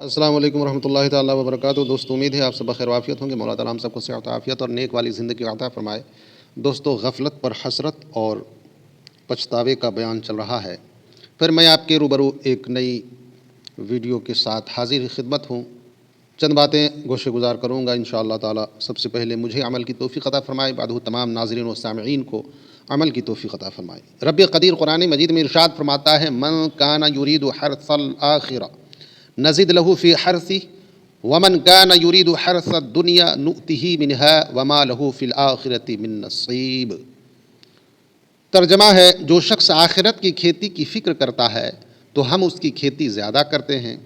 السلام علیکم ورحمۃ اللہ تعالیٰ وبرکاتہ۔ دوستو، امید ہے آپ سب بخیر وافیت ہوں گے۔ مولا تعالیٰ ہم سب کو صحت و عافیت اور نیک والی زندگی عطا فرمائے۔ دوستو، غفلت پر حسرت اور پچھتاوے کا بیان چل رہا ہے۔ پھر میں آپ کے روبرو ایک نئی ویڈیو کے ساتھ حاضر خدمت ہوں۔ چند باتیں گوشے گزار کروں گا انشاءاللہ تعالیٰ۔ سب سے پہلے مجھے عمل کی توفیق عطا فرمائے، بعد تمام ناظرین و سامعین کو عمل کی توفیق عطا فرمائے۔ رب قدیر قرآن مجید میں ارشاد فرماتا ہے، من کان یرید حرث الآخرہ نزد له فی حرثہ ومن کان یرید حرث الدنیا نؤتہ منہا وما له فی الآخرۃ من نصیب۔ ترجمہ ہے، جو شخص آخرت کی کھیتی کی فکر کرتا ہے تو ہم اس کی کھیتی زیادہ کرتے ہیں،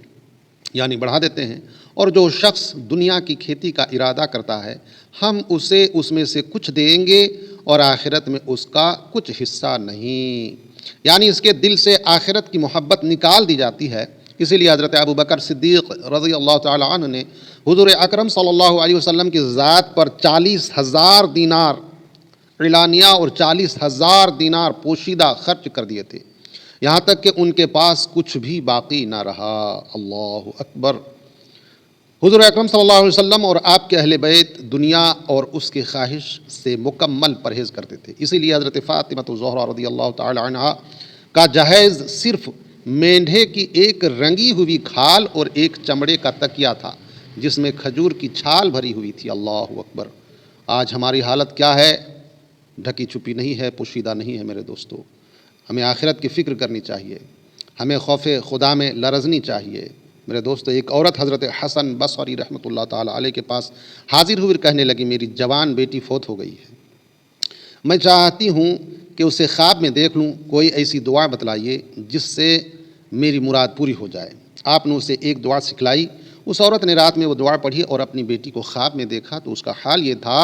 یعنی بڑھا دیتے ہیں، اور جو شخص دنیا کی کھیتی کا ارادہ کرتا ہے ہم اسے اس میں سے کچھ دیں گے اور آخرت میں اس کا کچھ حصہ نہیں، یعنی اس کے دل سے آخرت کی محبت نکال دی جاتی ہے۔ اسی لیے حضرت ابوبکر صدیق رضی اللہ تعالی عنہ نے حضور اکرم صلی اللہ علیہ وسلم کی ذات پر 40,000 دینار اعلانیہ اور 40,000 دینار پوشیدہ خرچ کر دیے تھے، یہاں تک کہ ان کے پاس کچھ بھی باقی نہ رہا۔ اللہ اکبر۔ حضور اکرم صلی اللہ علیہ وسلم اور آپ کے اہل بیت دنیا اور اس کی خواہش سے مکمل پرہیز کرتے تھے۔ اسی لیے حضرت فاطمہ الزہرا رضی اللہ تعالی عنہا کا جہیز صرف مینڈھے کی ایک رنگی ہوئی کھال اور ایک چمڑے کا تکیہ تھا جس میں کھجور کی چھال بھری ہوئی تھی۔ اللہ اکبر۔ آج ہماری حالت کیا ہے؟ ڈھکی چھپی نہیں ہے، پوشیدہ نہیں ہے۔ میرے دوستو، ہمیں آخرت کی فکر کرنی چاہیے، ہمیں خوف خدا میں لرزنی چاہیے۔ میرے دوستو، ایک عورت حضرت حسن بصری رحمۃ اللہ تعالی علیہ کے پاس حاضر ہوئی، کہنے لگی، میری جوان بیٹی فوت ہو گئی ہے، میں چاہتی ہوں کہ اسے خواب میں دیکھ لوں، کوئی ایسی دعا بتلائیے جس سے میری مراد پوری ہو جائے۔ آپ نے اسے ایک دعا سکھلائی۔ اس عورت نے رات میں وہ دعا پڑھی اور اپنی بیٹی کو خواب میں دیکھا تو اس کا حال یہ تھا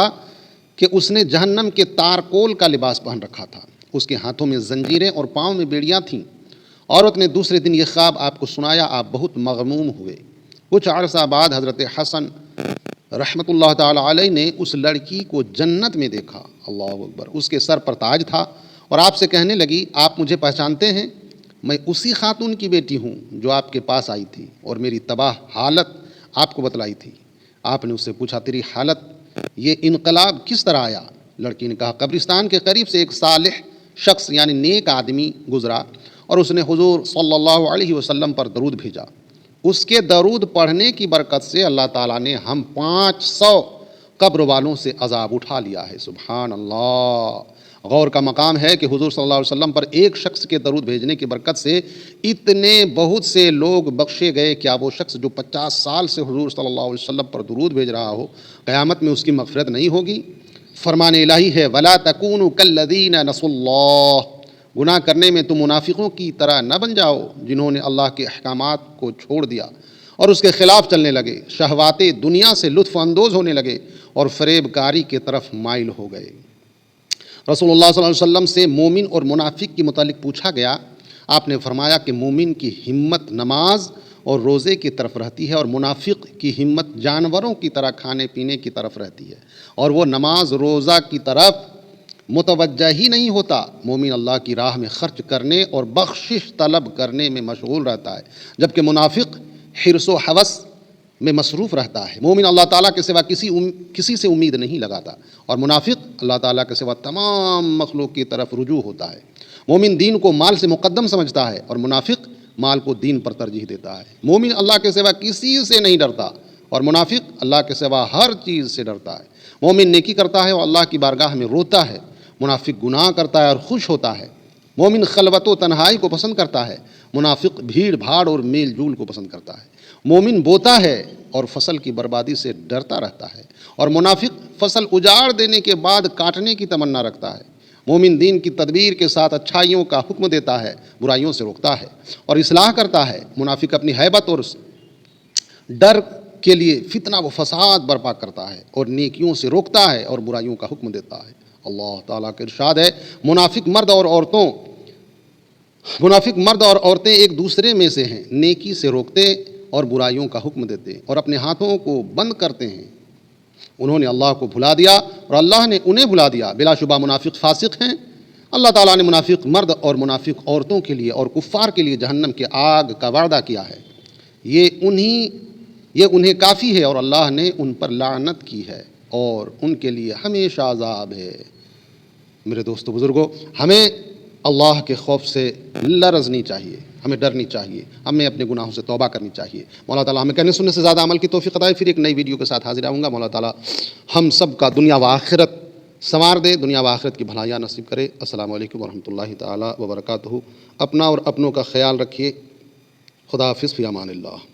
کہ اس نے جہنم کے تارکول کا لباس پہن رکھا تھا، اس کے ہاتھوں میں زنجیریں اور پاؤں میں بیڑیاں تھیں۔ عورت نے دوسرے دن یہ خواب آپ کو سنایا، آپ بہت مغموم ہوئے۔ کچھ عرصہ بعد حضرت حسن رحمۃ اللہ تعالی علیہ نے اس لڑکی کو جنت میں دیکھا۔ اللہ اکبر۔ اس کے سر پر تاج تھا اور آپ سے کہنے لگی، آپ مجھے پہچانتے ہیں؟ میں اسی خاتون کی بیٹی ہوں جو آپ کے پاس آئی تھی اور میری تباہ حالت آپ کو بتلائی تھی۔ آپ نے اس سے پوچھا، تیری حالت یہ انقلاب کس طرح آیا؟ لڑکی نے کہا، قبرستان کے قریب سے ایک صالح شخص یعنی نیک آدمی گزرا اور اس نے حضور صلی اللہ علیہ وسلم پر درود بھیجا۔ اس کے درود پڑھنے کی برکت سے اللہ تعالیٰ نے ہم 500 قبر والوں سے عذاب اٹھا لیا ہے۔ سبحان اللہ۔ غور کا مقام ہے کہ حضور صلی اللہ علیہ وسلم پر ایک شخص کے درود بھیجنے کی برکت سے اتنے بہت سے لوگ بخشے گئے۔ کیا وہ شخص جو 50 سال سے حضور صلی اللہ علیہ وسلم پر درود بھیج رہا ہو، قیامت میں اس کی مغفرت نہیں ہوگی؟ فرمان الہی ہے، وَلَا تَكُونُوا كَالَّذِينَ نَسُوا اللَّهَ۔ گناہ کرنے میں تم منافقوں کی طرح نہ بن جاؤ جنہوں نے اللہ کے احکامات کو چھوڑ دیا اور اس کے خلاف چلنے لگے، شہوات دنیا سے لطف اندوز ہونے لگے اور فریب کاری کی طرف مائل ہو گئے۔ رسول اللہ صلی اللہ علیہ وسلم سے مومن اور منافق کے متعلق پوچھا گیا۔ آپ نے فرمایا کہ مومن کی ہمت نماز اور روزے کی طرف رہتی ہے اور منافق کی ہمت جانوروں کی طرح کھانے پینے کی طرف رہتی ہے، اور وہ نماز روزہ کی طرف متوجہ ہی نہیں ہوتا۔ مومن اللہ کی راہ میں خرچ کرنے اور بخشش طلب کرنے میں مشغول رہتا ہے، جبکہ منافق حرص و ہوس میں مصروف رہتا ہے۔ مومن اللہ تعالیٰ کے سوا کسی سے امید نہیں لگاتا، اور منافق اللہ تعالیٰ کے سوا تمام مخلوق کی طرف رجوع ہوتا ہے۔ مومن دین کو مال سے مقدم سمجھتا ہے اور منافق مال کو دین پر ترجیح دیتا ہے۔ مومن اللہ کے سوا کسی سے نہیں ڈرتا اور منافق اللہ کے سوا ہر چیز سے ڈرتا ہے۔ مومن نیکی کرتا ہے اور اللہ کی بارگاہ میں روتا ہے، منافق گناہ کرتا ہے اور خوش ہوتا ہے۔ مومن خلوت و تنہائی کو پسند کرتا ہے، منافق بھیڑ بھاڑ اور میل جول کو پسند کرتا ہے۔ مومن بوتا ہے اور فصل کی بربادی سے ڈرتا رہتا ہے، اور منافق فصل اجاڑ دینے کے بعد کاٹنے کی تمنا رکھتا ہے۔ مومن دین کی تدبیر کے ساتھ اچھائیوں کا حکم دیتا ہے، برائیوں سے روکتا ہے اور اصلاح کرتا ہے۔ منافق اپنی ہیبت اور ڈر کے لیے فتنہ و فساد برپا کرتا ہے اور نیکیوں سے روکتا ہے اور برائیوں کا حکم دیتا ہے۔ اللہ تعالیٰ کا ارشاد ہے، منافق مرد اور عورتیں ایک دوسرے میں سے ہیں، نیکی سے روکتے اور برائیوں کا حکم دیتے اور اپنے ہاتھوں کو بند کرتے ہیں۔ انہوں نے اللہ کو بھلا دیا اور اللہ نے انہیں بھلا دیا، بلا شبہ منافق فاسق ہیں۔ اللہ تعالیٰ نے منافق مرد اور منافق عورتوں کے لیے اور کفار کے لیے جہنم کی آگ کا وعدہ کیا ہے۔ یہ انہیں کافی ہے اور اللہ نے ان پر لعنت کی ہے اور ان کے لیے ہمیشہ عذاب ہے۔ میرے دوستو بزرگوں، ہمیں اللہ کے خوف سے لرزنی چاہیے، ہمیں ڈرنی چاہیے، ہمیں اپنے گناہوں سے توبہ کرنی چاہیے۔ مولا تعالیٰ ہمیں کہنے سننے سے زیادہ عمل کی توفیق عطا۔ پھر ایک نئی ویڈیو کے ساتھ حاضر آؤں گا۔ مولا تعالیٰ ہم سب کا دنیا و آخرت سنوار دے، دنیا و آخرت کی بھلائیاں نصیب کرے۔ السلام علیکم ورحمۃ اللہ تعالیٰ وبرکاتہ۔ اپنا اور اپنوں کا خیال رکھیے۔ خدا حافظ، فی امان اللہ۔